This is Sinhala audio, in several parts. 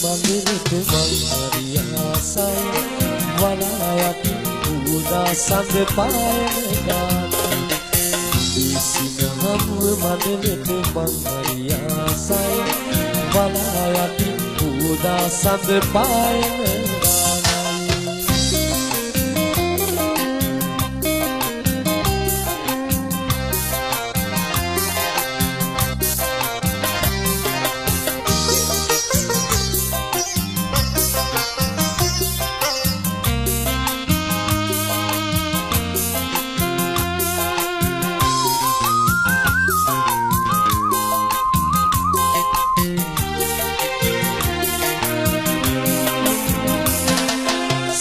මන්දිරෙට මං හරියාසයි වලායටි උදා සඳ පායන ගානයි දිසින හමුව මන්දිරෙට මං හරියාසයි වලායටි උදා සඳ පායන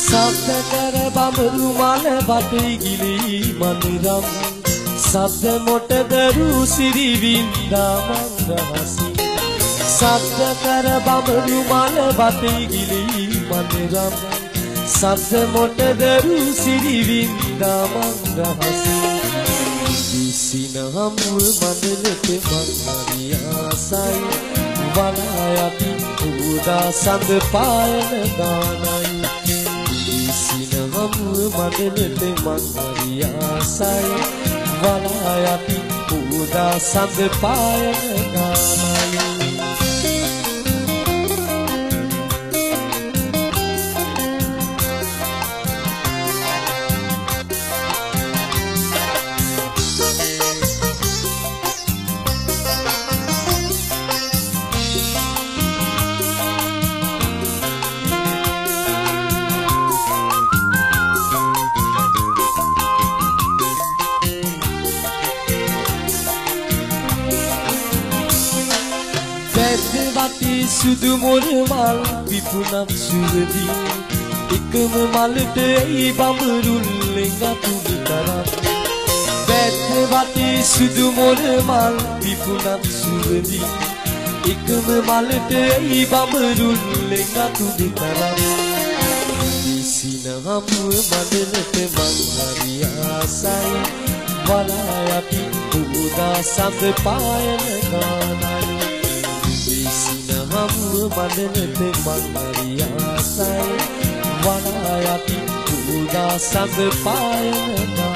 සබ්ද කර බඹරු මල වටේ ගිලී මනිරම් සබ්ද මොටදරු සිරි වින්දා මන්දහසි සබ්ද කර බඹරු මල වටේ ගිලී මනිරම් සබ්ද මොටදරු සිරි වින්දා මන්දහසි දිසින හමුව මඩලට මං හරියාසයි වලායටි උදා සඳ පායන ගානයි දිසින හමුව මඩලට මං හරියාසයි වලායටි උදා සඳ පායන ගානයි වටි සුදු මොරවල් විපුණක් සුවදී එකම මලට ඒ බඹරුල්ලෙන් අතුලි කරත් වැද්ද වටි සුදු මොරවල් විපුණක් සුවදී එකම මලට ඒ බඹරුල්ලෙන් අතුලි කරත් දිසින හමුව මඩලට මං හරියාසයි වලායටි උදා සඳ පායන ගානයි හමුව මඩලට මං හරියාසයි වලායටි උදා සඳ පායන